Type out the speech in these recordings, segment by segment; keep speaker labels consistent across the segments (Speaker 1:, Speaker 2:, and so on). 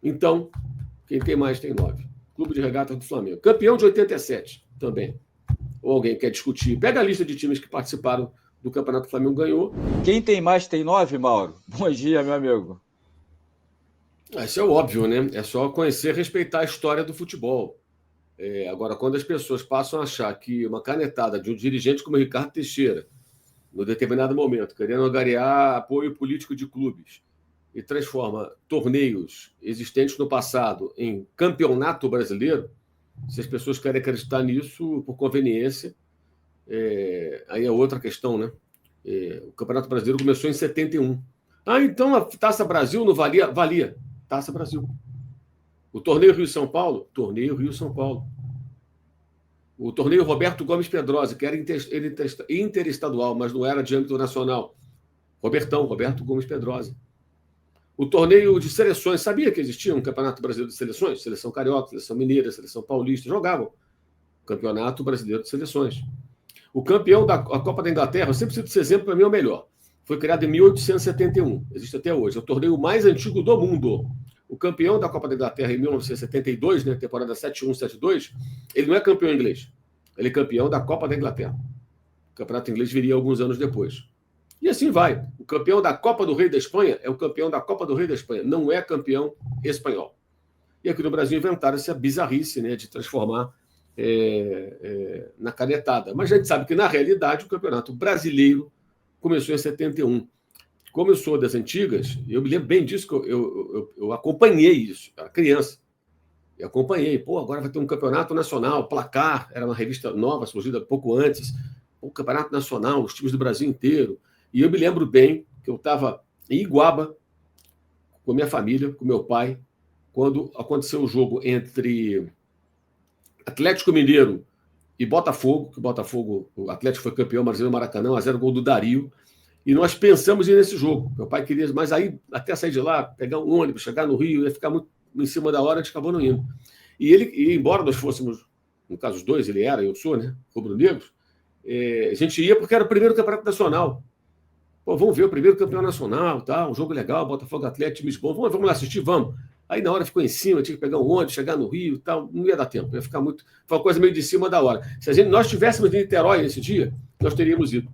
Speaker 1: Então, quem tem mais tem 9. Clube de Regatas do Flamengo. Campeão de 87 também. Ou alguém quer discutir? Pega a lista de times que participaram do Campeonato do Flamengo, ganhou.
Speaker 2: Quem tem mais tem 9, Mauro? Bom dia, meu amigo.
Speaker 1: Isso é óbvio, né? É só conhecer e respeitar a história do futebol. Agora, quando as pessoas passam a achar que uma canetada de um dirigente como o Ricardo Teixeira, no determinado momento, querendo angariar apoio político de clubes, e transforma torneios existentes no passado em campeonato brasileiro, se as pessoas querem acreditar nisso por conveniência, aí é outra questão, né? O Campeonato Brasileiro começou em 71. Então a Taça Brasil não valia? Valia. Taça Brasil. O torneio Rio-São Paulo? Torneio Rio-São Paulo. O torneio Roberto Gomes Pedrosa, que era interestadual, mas não era de âmbito nacional. Roberto Gomes Pedrosa. O torneio de seleções, sabia que existia um Campeonato Brasileiro de Seleções? Seleção Carioca, Seleção Mineira, Seleção Paulista, jogavam Campeonato Brasileiro de Seleções. O campeão da Copa da Inglaterra, eu sempre cito esse exemplo, para mim é o melhor. Foi criado em 1871, existe até hoje. É o torneio mais antigo do mundo. O campeão da Copa da Inglaterra em 1972, né, temporada 71-72, ele não é campeão inglês. Ele é campeão da Copa da Inglaterra. O campeonato inglês viria alguns anos depois. E assim vai. O campeão da Copa do Rei da Espanha é o campeão da Copa do Rei da Espanha, não é campeão espanhol. E aqui no Brasil inventaram essa bizarrice, né, de transformar na canetada. Mas a gente sabe que, na realidade, o Campeonato Brasileiro começou em 71. Como eu sou das antigas, eu me lembro bem disso, que eu acompanhei isso, eu era criança. Eu acompanhei. Agora vai ter um campeonato nacional, Placar, era uma revista nova, surgida pouco antes. O campeonato nacional, os times do Brasil inteiro. E eu me lembro bem que eu estava em Iguaba, com minha família, com meu pai, quando aconteceu o jogo entre Atlético Mineiro e Botafogo, que o Atlético foi campeão brasileiro no Maracanã, 1-0, gol do Dario, e nós pensamos em ir nesse jogo. Meu pai queria, mas aí, até sair de lá, pegar um ônibus, chegar no Rio, ia ficar muito em cima da hora, a gente acabou não indo. E embora nós fôssemos, no caso os dois, ele era, eu sou, né, rubro-negros, a gente ia porque era o primeiro campeonato nacional. Vamos ver o primeiro campeão nacional, tá? Um jogo legal, Botafogo Atlético, times bons, vamos lá assistir, vamos. Aí na hora ficou em cima, tinha que pegar um ônibus, chegar no Rio e tal, não ia dar tempo, ia ficar muito. Foi uma coisa meio de cima da hora. Se nós estivéssemos em Niterói nesse dia, nós teríamos ido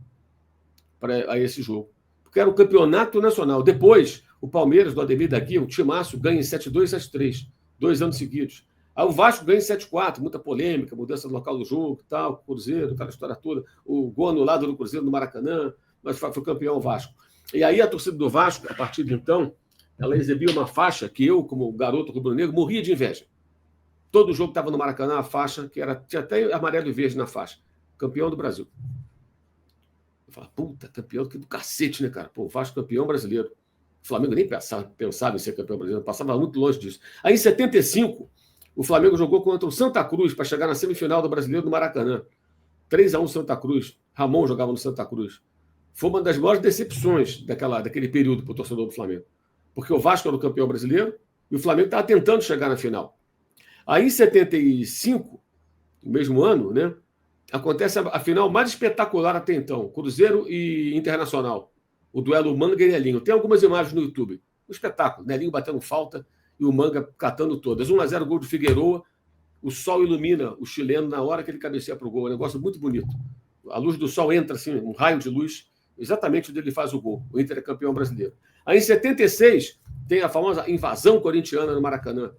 Speaker 1: a esse jogo. Porque era o campeonato nacional. Depois, o Palmeiras, do Ademir daqui, o timaço, ganha em 7-2 e 7-3, 2 anos seguidos. Aí o Vasco ganha em 7-4, muita polêmica, mudança do local do jogo, tal, Cruzeiro, aquela história toda. O gol anulado do Cruzeiro no Maracanã, mas foi campeão o Vasco. E aí a torcida do Vasco, a partir de então, ela exibia uma faixa que eu, como garoto rubro-negro, morria de inveja. Todo jogo estava no Maracanã, a faixa, tinha até amarelo e verde na faixa. Campeão do Brasil. Eu falava, puta, campeão do cacete, né, cara? O Vasco campeão brasileiro. O Flamengo nem pensava em ser campeão brasileiro, passava muito longe disso. Aí, em 75, o Flamengo jogou contra o Santa Cruz para chegar na semifinal do Brasileiro no Maracanã. 3-1 Santa Cruz. Ramon jogava no Santa Cruz. Foi uma das maiores decepções daquele período para o torcedor do Flamengo. Porque o Vasco era o campeão brasileiro e o Flamengo estava tentando chegar na final. Aí, em 75, no mesmo ano, né, acontece a final mais espetacular até então, Cruzeiro e Internacional. O duelo Manga e Nelinho. Tem algumas imagens no YouTube. Um espetáculo. Nelinho batendo falta e o Manga catando todas. 1-0, gol de Figueroa. O sol ilumina o chileno na hora que ele cabeceia para o gol. É um negócio muito bonito. A luz do sol entra, assim, um raio de luz, exatamente onde ele faz o gol. O Inter é campeão brasileiro. Aí, em 76, tem a famosa invasão corintiana no Maracanã.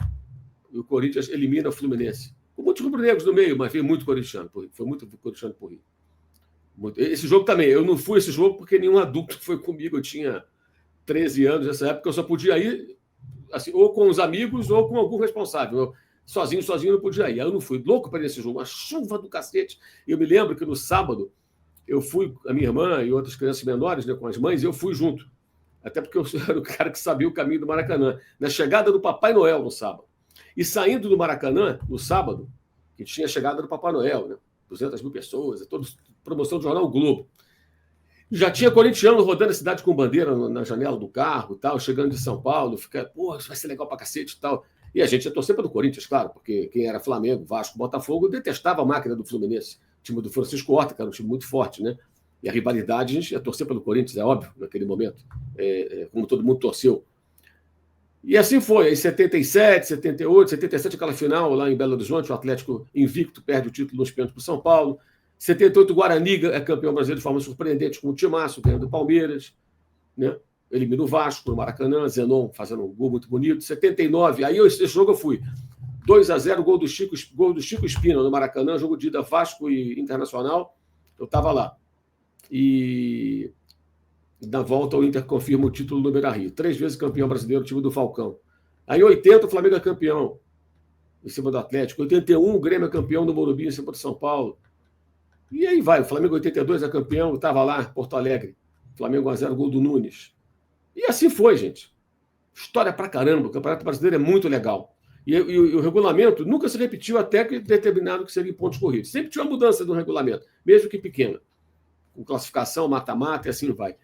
Speaker 1: E o Corinthians elimina o Fluminense. Com muitos rubro-negros no meio, mas veio muito corintiano. Foi muito corintiano por Rio. Esse jogo também. Eu não fui esse jogo porque nenhum adulto foi comigo. Eu tinha 13 anos nessa época. Eu só podia ir assim, ou com os amigos ou com algum responsável. Eu, sozinho não podia ir. Aí eu não fui. Louco para ir nesse jogo. Uma chuva do cacete. E eu me lembro que no sábado eu fui, a minha irmã e outras crianças menores, né, com as mães, eu fui junto. Até porque eu era o cara que sabia o caminho do Maracanã. Na chegada do Papai Noel no sábado. E saindo do Maracanã, no sábado, que tinha a chegada do Papai Noel, né? 200 mil pessoas, promoção do jornal o Globo. Já tinha corintiano rodando a cidade com bandeira na janela do carro, tal, chegando de São Paulo, isso vai ser legal pra cacete e tal. E a gente ia torcer pelo Corinthians, claro, porque quem era Flamengo, Vasco, Botafogo, detestava a máquina do Fluminense, o time do Francisco Horta, que era um time muito forte, né? E a rivalidade, a gente ia torcer pelo Corinthians, é óbvio, naquele momento, como todo mundo torceu. E assim foi, em 77, 78, 77, aquela final lá em Belo Horizonte, o Atlético invicto perde o título nos pênaltis para o São Paulo. 78, o Guarani é campeão brasileiro de forma surpreendente com o timaço, ganhando do Palmeiras, né? Elimina o Vasco no Maracanã, Zenon fazendo um gol muito bonito. 79, aí esse jogo eu fui. 2-0, gol do Chico Espina no Maracanã, jogo de ida Vasco e Internacional. Eu estava lá. E na volta o Inter confirma o título do Beira-Rio. 3 vezes campeão brasileiro, time do Falcão. Aí em 80 o Flamengo é campeão em cima do Atlético. 81 o Grêmio é campeão do Morumbi em cima do São Paulo. E aí vai, o Flamengo 82 é campeão, estava lá, Porto Alegre. Flamengo 1-0, gol do Nunes. E assim foi, gente. História pra caramba, o Campeonato Brasileiro é muito legal. E o regulamento nunca se repetiu até que determinado que seria em pontos corridos. Sempre tinha uma mudança do regulamento, mesmo que pequena. Com classificação, mata-mata e assim vai.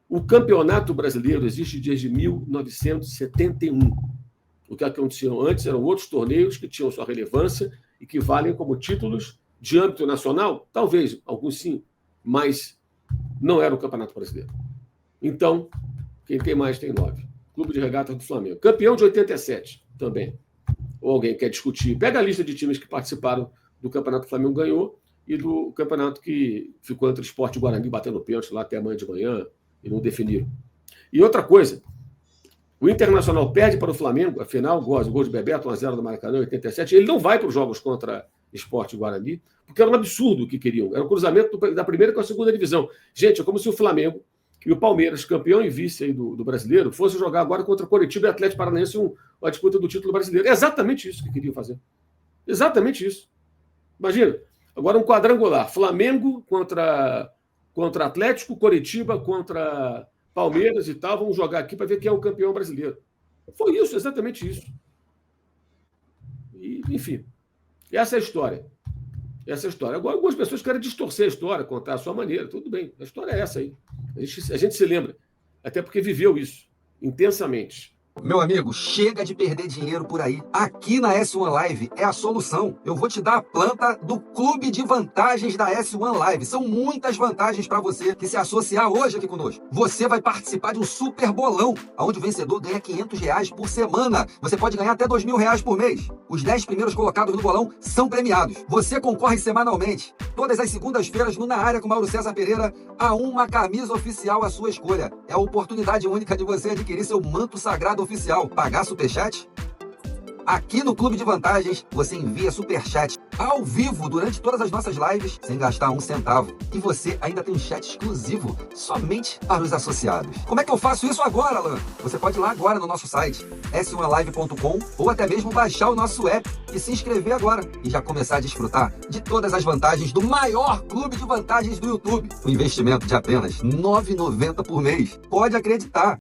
Speaker 1: O Campeonato Brasileiro existe desde 1971. O que aconteceu antes eram outros torneios que tinham sua relevância e que valem como títulos de âmbito nacional, talvez, alguns sim, mas não era o Campeonato Brasileiro. Então, quem tem mais tem 9. Clube de Regatas do Flamengo. Campeão de 87 também. Ou alguém quer discutir. Pega a lista de times que participaram do Campeonato que o Flamengo ganhou e do campeonato que ficou entre o Sport e o Guarani batendo pênalti lá até amanhã de manhã e não definiram. E outra coisa, o Internacional perde para o Flamengo, afinal, o gol de Bebeto, 1-0 do Maracanã, 87. Ele não vai para os jogos contra Sport e Guarani, porque era um absurdo o que queriam. Era um cruzamento da primeira com a segunda divisão. Gente, é como se o Flamengo e o Palmeiras, campeão e vice aí do brasileiro, fosse jogar agora contra o Coritiba e Atlético Paranaense a disputa do título brasileiro. É exatamente isso que queriam fazer. Exatamente isso. Imagina, agora um quadrangular. Flamengo contra Atlético, Coritiba contra Palmeiras e tal. Vamos jogar aqui para ver quem é o campeão brasileiro. Foi isso, exatamente isso. E, enfim, essa é a história. Essa é a história. Agora, algumas pessoas querem distorcer a história, contar a sua maneira. Tudo bem, a história é essa aí. A gente se lembra, até porque viveu isso intensamente.
Speaker 3: Meu amigo, chega de perder dinheiro por aí. Aqui na S1 Live é a solução. Eu vou te dar a planta do Clube de Vantagens da S1 Live. São muitas vantagens para você que se associar hoje aqui conosco. Você vai participar de um super bolão, onde o vencedor ganha R$500 por semana. Você pode ganhar até R$2.000 por mês. Os 10 primeiros colocados no bolão são premiados. Você concorre semanalmente, todas as segundas-feiras, no Na Área com Mauro César Pereira, a uma camisa oficial à sua escolha. É a oportunidade única de você adquirir seu manto sagrado oficial. Pagar superchat? Aqui no Clube de Vantagens, você envia superchat ao vivo durante todas as nossas lives, sem gastar um centavo. E você ainda tem um chat exclusivo, somente para os associados. Como é que eu faço isso agora, Alan? Você pode ir lá agora no nosso site, s1live.com, ou até mesmo baixar o nosso app e se inscrever agora. E já começar a desfrutar de todas as vantagens do maior Clube de Vantagens do YouTube. Um investimento de apenas R$9,90 por mês. Pode acreditar,